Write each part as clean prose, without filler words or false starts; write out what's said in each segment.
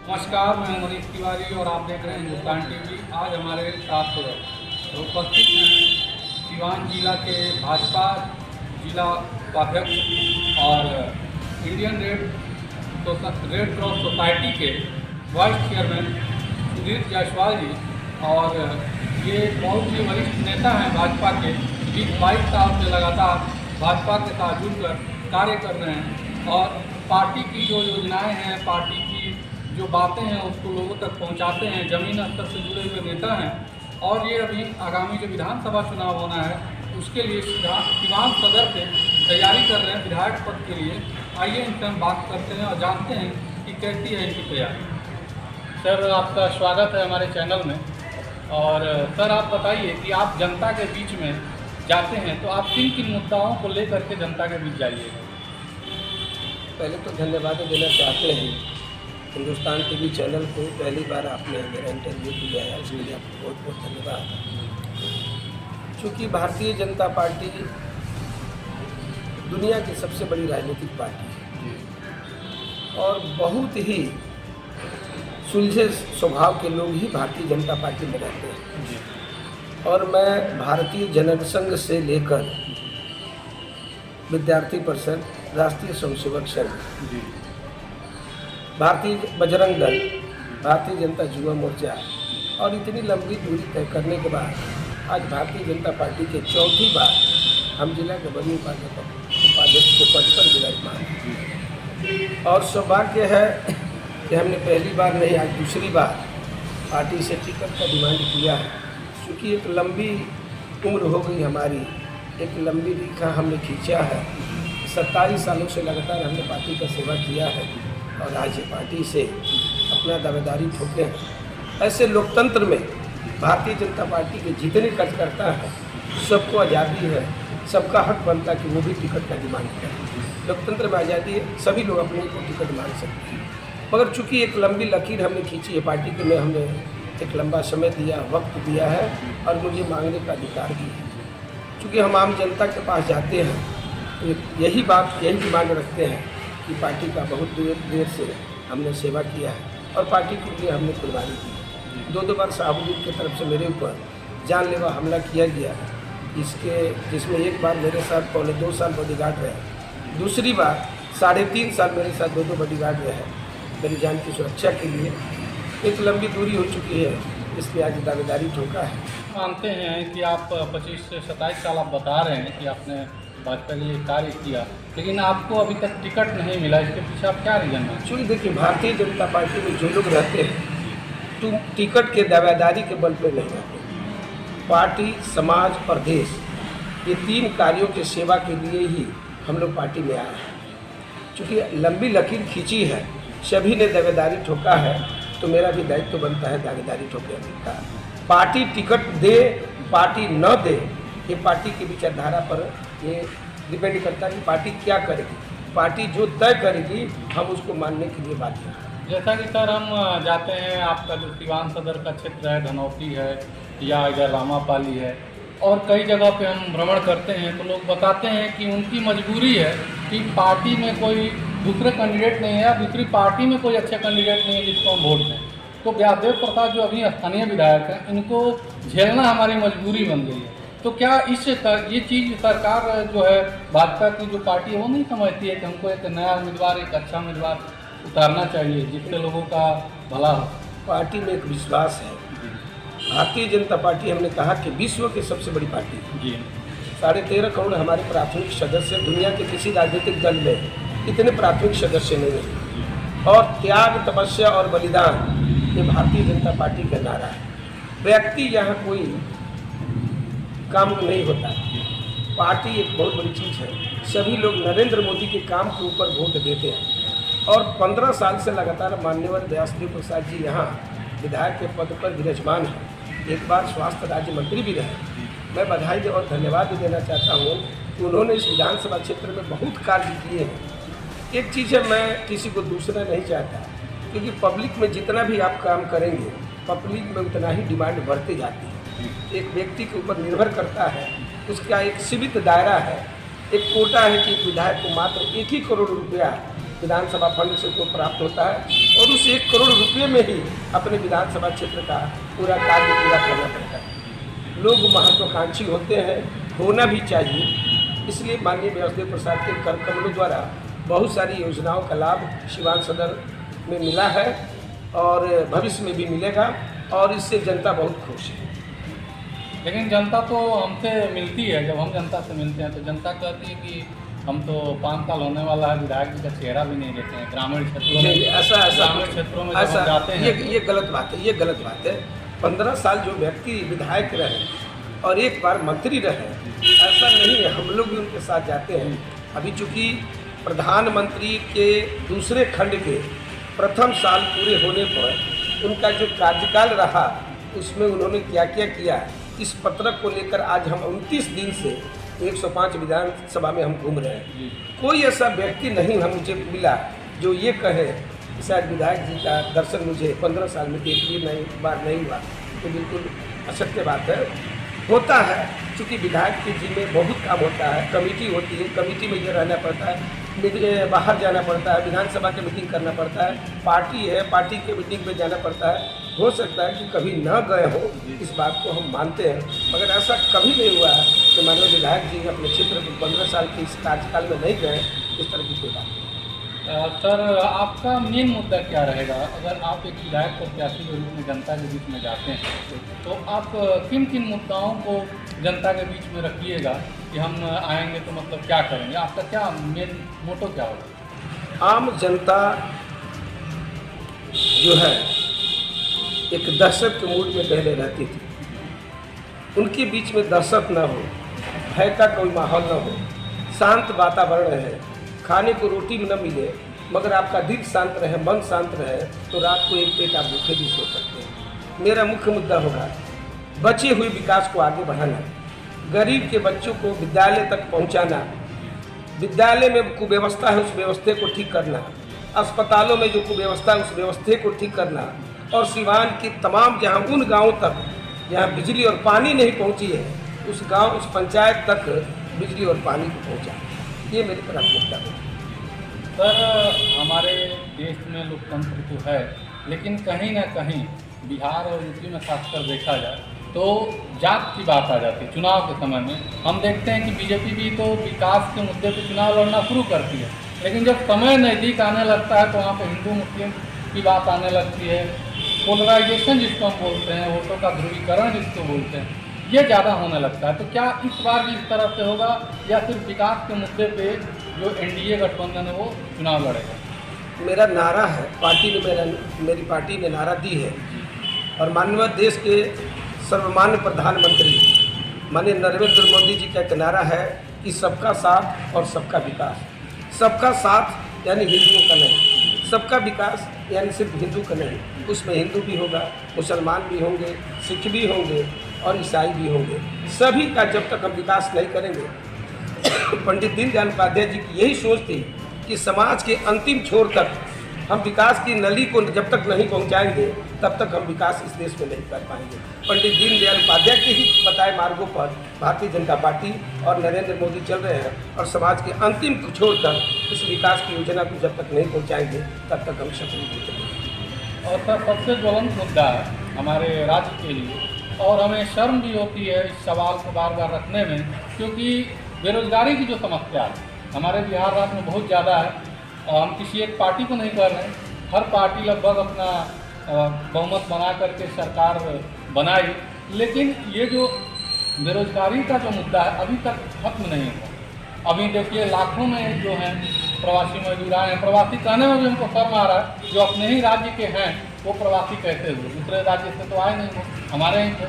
नमस्कार, मैं मनीष तिवारी और आप देख रहे हैं हिंदुस्तान टीवी। आज हमारे साथ उपस्थित हैं सिवान जिला के भाजपा जिला उपाध्यक्ष और इंडियन रेड क्रॉस सोसाइटी के वाइस चेयरमैन सुधीर जायसवाल जी। और ये बहुत ही वरिष्ठ नेता हैं भाजपा के। 22 साल से लगातार भाजपा के साथ जुड़कर कार्य कर रहे हैं और पार्टी की जो योजनाएं हैं, पार्टी की जो बातें हैं उसको लोगों तक पहुंचाते हैं। ज़मीन स्तर से जुड़े हुए नेता हैं और ये अभी आगामी जो विधानसभा चुनाव होना है उसके लिए सिवान सदर से तैयारी कर रहे हैं विधायक पद के लिए। आइए इनसे हम बात करते हैं और जानते हैं कि कैसी है इनकी तैयारी। सर, आपका स्वागत है हमारे चैनल में। और सर, आप बताइए कि आप जनता के बीच में जाते हैं तो आप किन किन मुद्दाओं को लेकर के जनता के बीच जाइएगा? पहले तो धन्यवाद देना चाहते हैं हिंदुस्तान टीवी चैनल को। पहली बार आपने मेरा इंटरव्यू किया है, इसके लिए आपको बहुत बहुत धन्यवाद। चूँकि भारतीय जनता पार्टी दुनिया की सबसे बड़ी राजनीतिक पार्टी है और बहुत ही सुलझे स्वभाव के लोग ही भारतीय जनता पार्टी में रहते हैं। और मैं भारतीय जनसंघ से लेकर विद्यार्थी परिषद, राष्ट्रीय स्वयंसेवक संघ, भारतीय बजरंग दल, भारतीय जनता युवा मोर्चा और इतनी लंबी दूरी तय करने के बाद आज भारतीय जनता पार्टी के चौथी बार हम जिला के बड़ी उपाध्यक्ष के पद पर विराजमान हैं। और सौभाग्य है कि हमने पहली बार नहीं, आज दूसरी बार पार्टी से टिकट का डिमांड किया है। क्योंकि एक लंबी उम्र हो गई हमारी, एक लंबी रेखा हमने खींचा है। 27 सालों से लगातार हमने पार्टी का सेवा किया है और आज ये पार्टी से अपना दावेदारी ठोके हैं। ऐसे लोकतंत्र में भारतीय जनता पार्टी के जितने कार्यकर्ता हैं सबको आज़ादी है, सबका हक बनता है कि वो भी टिकट का डिमांड करें। लोकतंत्र में आज़ादी है, सभी लोग अपने को टिकट मांग सकते हैं। मगर चूँकि एक लंबी लकीर हमने खींची है पार्टी के में, हमने एक लंबा समय दिया, वक्त दिया है और मुझे मांगने का अधिकार भी है। चूँकि हम आम जनता के पास जाते हैं तो यही डिमांड रखते हैं कि पार्टी का बहुत देर से हमने सेवा किया है और पार्टी के लिए हमने कुर्बानी की। 2 बार शहाबुद्दीन की तरफ से मेरे ऊपर जानलेवा हमला किया गया, जिसमें एक बार मेरे साथ 2.25 साल बॉडीगार्ड रहे, दूसरी बार 3.5 साल मेरे साथ 2 बॉडीगार्ड रहे मेरी जान की सुरक्षा के लिए। एक लंबी दूरी हो चुकी है, इसलिए आज दावेदारी ठोका है। मानते हैं कि आप 25 से 27 साल आप बता रहे हैं कि आपने भाजपा के लिए कार्य किया, लेकिन आपको अभी तक टिकट नहीं मिला, इसके पीछे आप क्या रीजन है? चूँकि देखिए, भारतीय जनता पार्टी में जो लोग रहते हैं तो टिकट के दावेदारी के बल पर नहीं रहते। पार्टी, समाज और देश, ये 3 कार्यों की सेवा के लिए ही हम लोग पार्टी में आए हैं। चूँकि लंबी लकीर खींची है, सभी ने दावेदारी ठोका है, तो मेरा भी दायित्व बनता है दावेदारी ठोके का। पार्टी टिकट दे, पार्टी न दे, ये पार्टी की विचारधारा पर ये डिपेंड करता है कि पार्टी क्या करेगी। पार्टी जो तय करेगी हम उसको मानने के लिए बाध्य हैं। जैसा कि सर, हम जाते हैं, आपका जो सिवान सदर का क्षेत्र है, धनौती है या इधर रामापाली है और कई जगह पे हम भ्रमण करते हैं तो लोग बताते हैं कि उनकी मजबूरी है कि पार्टी में कोई दूसरे कैंडिडेट नहीं है या दूसरी पार्टी में कोई अच्छे कैंडिडेट नहीं है जिसको हम वोट दें। तो व्यासदेव प्रसाद जो अभी स्थानीय विधायक हैं, इनको झेलना हमारी मजबूरी बन गई है। तो क्या ये चीज़ सरकार जो है, भाजपा की जो पार्टी है, वो नहीं समझती है कि हमको एक नया उम्मीदवार, एक अच्छा उम्मीदवार उतारना चाहिए जिससे लोगों का भला हो? पार्टी में एक विश्वास है। भारतीय जनता पार्टी, हमने कहा कि विश्व की सबसे बड़ी पार्टी जी। 13.5 करोड़ हमारे प्राथमिक सदस्य, दुनिया के किसी राजनीतिक दल में इतने प्राथमिक सदस्य नहीं हैं। और त्याग, तपस्या और बलिदान, ये भारतीय जनता पार्टी का नारा है। व्यक्ति यहाँ कोई काम नहीं होता। पार्टी एक बहुत बड़ी चीज़ है। सभी लोग नरेंद्र मोदी के काम के ऊपर वोट देते हैं और 15 साल से लगातार माननीय व्यासदेव प्रसाद जी यहाँ विधायक के पद पर विराजमान हैं। एक बार स्वास्थ्य राज्य मंत्री भी रहे। मैं बधाई और धन्यवाद भी देना चाहता हूँ कि उन्होंने इस विधानसभा क्षेत्र में बहुत कार्य किए हैं। एक चीज़ है, मैं किसी को दूसरा नहीं चाहता, क्योंकि पब्लिक में जितना भी आप काम करेंगे, पब्लिक में उतना ही डिमांड बढ़ती जाती है। एक व्यक्ति के ऊपर निर्भर करता है, उसका एक सीमित दायरा है, एक कोटा है कि विधायक को मात्र 1 ही करोड़ रुपया विधानसभा फंड से को प्राप्त होता है और उस 1 करोड़ रुपये में ही अपने विधानसभा क्षेत्र का पूरा कार्य पूरा करना पड़ता है। लोग महत्वाकांक्षी होते हैं, होना भी चाहिए। इसलिए माननीय व्यासदेव प्रसाद के कर कमलों द्वारा बहुत सारी योजनाओं का लाभ सिवान सदर में मिला है और भविष्य में भी मिलेगा और इससे जनता बहुत खुश है। लेकिन जनता तो हमसे मिलती है, जब हम जनता से मिलते हैं तो जनता कहती है कि हम तो 5 साल होने वाला है, विधायक जी का चेहरा भी नहीं लेते हैं। ग्रामीण क्षेत्रों में ग्रामीण क्षेत्रों में जब हम जाते हैं ये गलत बात है, ये गलत बात है। 15 साल जो व्यक्ति विधायक रहे और एक बार मंत्री रहे, ऐसा नहीं है। हम लोग भी उनके साथ जाते हैं। अभी चूँकि प्रधानमंत्री के दूसरे खंड के प्रथम साल पूरे होने पर उनका जो कार्यकाल रहा उसमें उन्होंने क्या क्या किया, इस पत्रक को लेकर आज हम 29 दिन से 105 विधानसभा में हम घूम रहे हैं। कोई ऐसा व्यक्ति नहीं हम मुझे मिला जो ये कहे कि शायद विधायक जी का दर्शन मुझे 15 साल में एक भी बार नहीं हुआ। तो बिल्कुल असत्य बात है। होता है, चूँकि विधायक के जी में बहुत काम होता है, कमेटी होती है, कमेटी में ये रहना पड़ता है, बाहर जाना पड़ता है, विधानसभा की मीटिंग करना पड़ता है, पार्टी है, पार्टी के मीटिंग में जाना पड़ता है। हो सकता है कि कभी न गए हो, इस बात को हम मानते हैं, मगर ऐसा कभी नहीं हुआ है कि माननीय विधायक जी अपने क्षेत्र में 15 साल के इस कार्यकाल में नहीं गए। इस तरह की कोई बात नहीं। सर, आपका मेन मुद्दा क्या रहेगा अगर आप एक विधायक प्रत्याशी के रूप में जनता के बीच में जाते हैं तो आप किन किन मुद्दाओं को जनता के बीच में रखिएगा कि हम आएंगे तो मतलब क्या करेंगे? आपका क्या मेन मोटो क्या होगा? आम जनता जो है एक दहशत के मूड में पहले रहती थी। उनके बीच में दहशत न हो, भय का कोई माहौल न हो, शांत वातावरण है, खाने को रोटी न मिले मगर आपका दिल शांत रहे, मन शांत रहे तो रात को एक पेट आप भूखे भी सो सकते हैं। मेरा मुख्य मुद्दा होगा बचे हुए विकास को आगे बढ़ाना, गरीब के बच्चों को विद्यालय तक पहुंचाना, विद्यालय में कुव्यवस्था है उस व्यवस्था को ठीक करना, अस्पतालों में जो कुव्यवस्था है उस व्यवस्था को ठीक करना और सिवान की तमाम जहां उन गाँवों तक जहां बिजली और पानी नहीं पहुंची है उस गांव उस पंचायत तक बिजली और पानी को पहुंचा। ये मेरी प्राथमिकता है। सर, हमारे देश में लोकतंत्र तो है लेकिन कहीं ना कहीं बिहार और यूपी में खासकर देखा जाए तो जात की बात आ जाती है। चुनाव के समय में हम देखते हैं कि बीजेपी भी तो विकास के मुद्दे पर चुनाव लड़ना शुरू करती है, लेकिन जब समय नज़दीक आने लगता है तो वहाँ पर हिंदू मुस्लिम की बात आने लगती है। पोलराइजेशन जिसको हम बोलते हैं, वोटों का ध्रुवीकरण जिसको बोलते हैं, ये ज़्यादा होने लगता है। तो क्या इस बार भी इस तरह से होगा या सिर्फ विकास के मुद्दे पे जो एनडीए गठबंधन है वो चुनाव लड़ेगा? मेरा नारा है, मेरी पार्टी ने नारा दी है और माननीय देश के सर्वमान्य प्रधानमंत्री माननीय नरेंद्र मोदी जी का एक नारा है कि सबका साथ और सबका विकास। सबका साथ यानी हिंदुओं का नहीं, सबका विकास यानी सिर्फ हिंदू का नहीं, उसमें हिंदू भी होगा, मुसलमान भी होंगे, सिख भी होंगे और ईसाई भी होंगे। सभी का जब तक हम विकास नहीं करेंगे पंडित दीनदयाल उपाध्याय जी की यही सोच थी कि समाज के अंतिम छोर तक हम विकास की नली को जब तक नहीं पहुंचाएंगे तब तक हम विकास इस देश में नहीं कर पाएंगे। पंडित दीनदयाल उपाध्याय के ही बताए मार्गों पर भारतीय जनता पार्टी और नरेंद्र मोदी चल रहे हैं और समाज के अंतिम छोर तक इस विकास की योजना को जब तक नहीं पहुँचाएंगे तब तक हम सफल नहीं चलेंगे। और सर, सबसे ज्वलंत मुद्दा है हमारे राज्य के लिए और हमें शर्म भी होती है इस सवाल को बार बार रखने में, क्योंकि बेरोजगारी की जो समस्या है हमारे बिहार राज्य में बहुत ज़्यादा है। और हम किसी एक पार्टी को नहीं कर रहे हैं, हर पार्टी लगभग अपना बहुमत बना करके सरकार बनाई, लेकिन ये जो बेरोजगारी का जो मुद्दा है अभी तक खत्म नहीं हुआ। अभी देखिए लाखों में जो हैं प्रवासी मजदूर आए हैं। प्रवासी कहने में भी हमको शर्म आ रहा है, जो अपने ही राज्य के हैं वो प्रवासी कैसे हुए, दूसरे राज्य से तो आए नहीं वो, हमारे ही थे।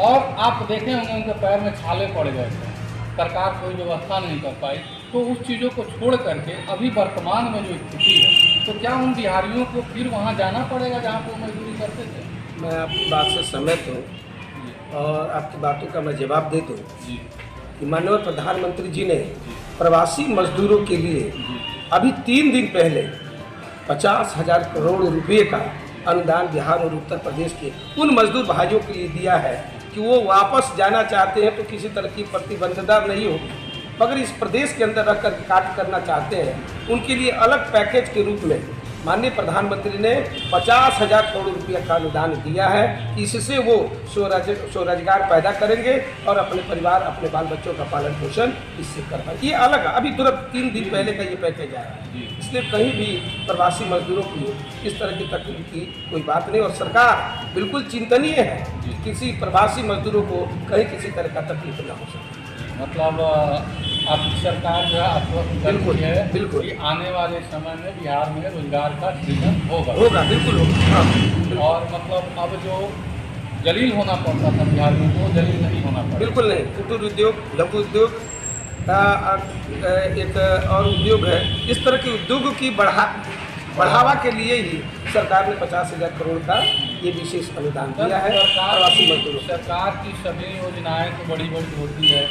और आप देखे होंगे उनके पैर में छाले पड़ गए थे, सरकार कोई व्यवस्था नहीं कर पाई। तो उस चीज़ों को छोड़ करके अभी वर्तमान में जो स्थिति है तो क्या उन बिहारियों को फिर वहाँ जाना पड़ेगा जहाँ पर मजदूरी करते थे? मैं आपकी बात से सहमत हूँ और आपकी बातों का मैं जवाब दे दूँ कि माननीय प्रधानमंत्री जी ने प्रवासी मजदूरों के लिए अभी 3 दिन पहले 50,000 करोड़ रुपए का अनुदान बिहार और उत्तर प्रदेश के उन मजदूर भाइयों के लिए दिया है कि वो वापस जाना चाहते हैं तो किसी तरह की प्रतिबंधता नहीं होगी। मगर इस प्रदेश के अंदर रह कर कार्य करना चाहते हैं, उनके लिए अलग पैकेज के रूप में माननीय प्रधानमंत्री ने 50,000 करोड़ रुपया का अनुदान दिया है। इससे वो स्वरोजगार पैदा करेंगे और अपने परिवार, अपने बाल बच्चों का पालन पोषण इससे कर पाए। ये अलग अभी तुरंत 3 दिन पहले का ये पैकेज आया है, इसलिए कहीं भी प्रवासी मजदूरों की इस तरह की तकलीफ की कोई बात नहीं और सरकार बिल्कुल चिंतनीय है कि किसी प्रवासी मजदूरों को कहीं किसी तरह का तकलीफ न हो सके। मतलब आपकी सरकार जो है आश्वस्त करती है बिल्कुल कि आने वाले समय में बिहार में रोजगार का सृजन होगा बिल्कुल होगा। हाँ, और मतलब अब जो जलील होना पड़ता था बिहार में वो जलील नहीं होना पड़ता। बिल्कुल नहीं। कुटीर उद्योग, लघु उद्योग एक और उद्योग है, इस तरह के उद्योगों की बढ़ावा के लिए ही सरकार ने 50,000 करोड़ का ये विशेष अनुदान दिया है प्रवासी मजदूरों। सरकार की सभी योजनाएं तो बड़ी बड़ी होती है,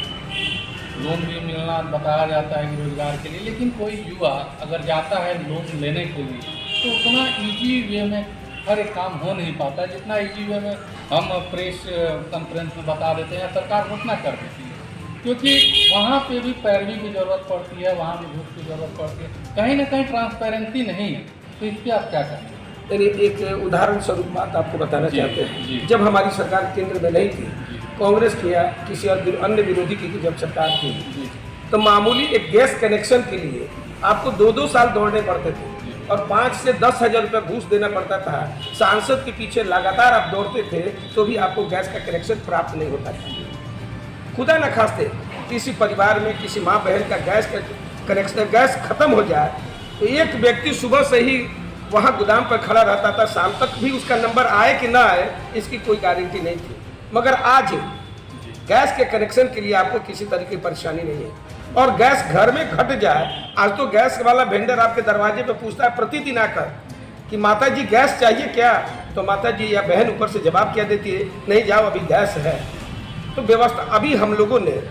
लोन भी मिलना बताया जाता है कि रोजगार के लिए, लेकिन कोई युवा अगर जाता है लोन लेने के लिए तो उतना इजी वे में हर एक काम हो नहीं पाता जितना इजी वे में हम प्रेस कॉन्फ्रेंस में बता देते हैं, सरकार उतना कर देती है, क्योंकि वहाँ पे भी पैरवी की ज़रूरत पड़ती है, वहाँ भी घूस की ज़रूरत पड़ती है, कहीं ना कहीं ट्रांसपेरेंसी नहीं है। तो इस पर आप क्या करेंगे? यानी एक उदाहरण स्वरूप बात आपको बताना चाहते हैं। जब हमारी सरकार केंद्र में नहीं थी, कांग्रेस की या किसी और अन्य विरोधी की जब सरकार थी, तो मामूली एक गैस कनेक्शन के लिए आपको 2-2 साल दौड़ने पड़ते थे और 5 से 10 हज़ार रुपये घूस देना पड़ता था। सांसद के पीछे लगातार आप दौड़ते थे तो भी आपको गैस का कनेक्शन प्राप्त नहीं होता था। खुदा न खास्ते किसी परिवार में किसी माँ बहन का गैस खत्म हो जाए तो एक व्यक्ति सुबह से ही वहाँ गोदाम पर खड़ा रहता था, शाम तक भी उसका नंबर आए कि ना आए इसकी कोई गारंटी नहीं थी। मगर आज गैस के कनेक्शन के लिए आपको किसी तरह की परेशानी नहीं है और गैस घर में घट जाए, आज तो गैस वाला वेंडर आपके दरवाजे पे पूछता है प्रतिदिन आकर कि माता जी गैस चाहिए क्या, तो माता जी या बहन ऊपर से जवाब क्या देती है, नहीं जाओ अभी गैस है। तो व्यवस्था अभी हम लोगों ने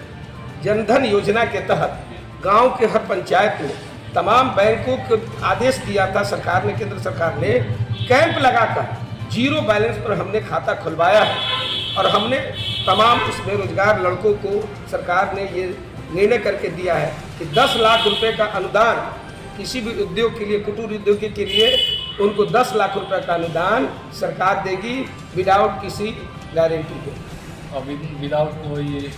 जनधन योजना के तहत गांव के हर पंचायत में तमाम बैंकों को आदेश दिया था सरकार ने, केंद्र सरकार ने कैंप लगाकर 0 बैलेंस पर हमने खाता खुलवाया है और हमने तमाम उस बेरोजगार लड़कों को सरकार ने ये निर्णय करके दिया है कि 10 लाख रुपए का अनुदान किसी भी उद्योग के लिए, कुटीर उद्योग के लिए उनको 10 लाख रुपए का अनुदान सरकार देगी विदाउट किसी गारंटी के। और विदाउट कोई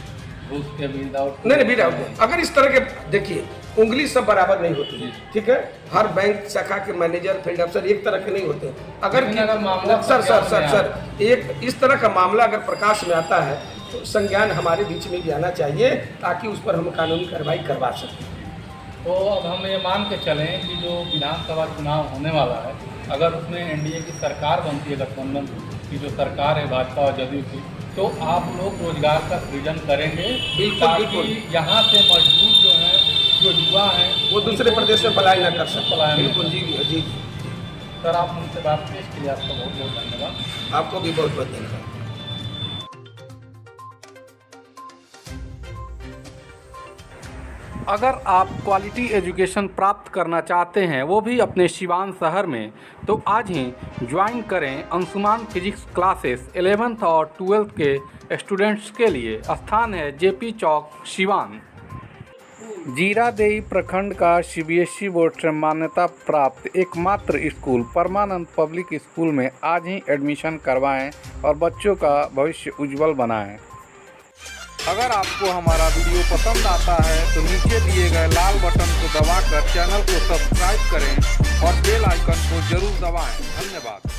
घूस के, विदाउट नहीं विदाउट। अगर इस तरह के देखिए उंगली सब बराबर नहीं होती है, ठीक है, हर बैंक शाखा के मैनेजर फील्ड अफसर एक तरह के नहीं होते। अगर मामला सर एक इस तरह का मामला अगर प्रकाश में आता है तो संज्ञान हमारे बीच में भी आना चाहिए ताकि उस पर हम कानूनी कार्रवाई करवा सकें। तो अब हम ये मान के चलें कि जो विधानसभा चुनाव होने वाला है, अगर उसमें एनडीए की सरकार बनती है, गठबंधन की जो सरकार है भाजपा और जदयू की, तो आप लोग रोजगार का सृजन करेंगे ताकि यहाँ से मजदूर जो हैं, जो युवा हैं, वो दूसरे प्रदेश में पलायन न कर सकें। पलायन। बिल्कुल जी जी। सर आप मुझसे बात की इसके लिए आपका बहुत बहुत धन्यवाद। आपको भी बहुत बहुत धन्यवाद। अगर आप क्वालिटी एजुकेशन प्राप्त करना चाहते हैं, वो भी अपने सिवान शहर में, तो आज ही ज्वाइन करें अंशुमान फिजिक्स क्लासेस 11th और 12th के स्टूडेंट्स के लिए। स्थान है जेपी चौक, सिवान। जीरादेई प्रखंड का सीबीएसई बोर्ड से मान्यता प्राप्त एकमात्र स्कूल परमानंद पब्लिक स्कूल में आज ही एडमिशन करवाएं और बच्चों का भविष्य उज्जवल बनाएं। अगर आपको हमारा वीडियो पसंद आता है तो नीचे दिए गए लाल बटन को दबाकर चैनल को सब्सक्राइब करें और बेल आइकन को जरूर दबाएं। धन्यवाद।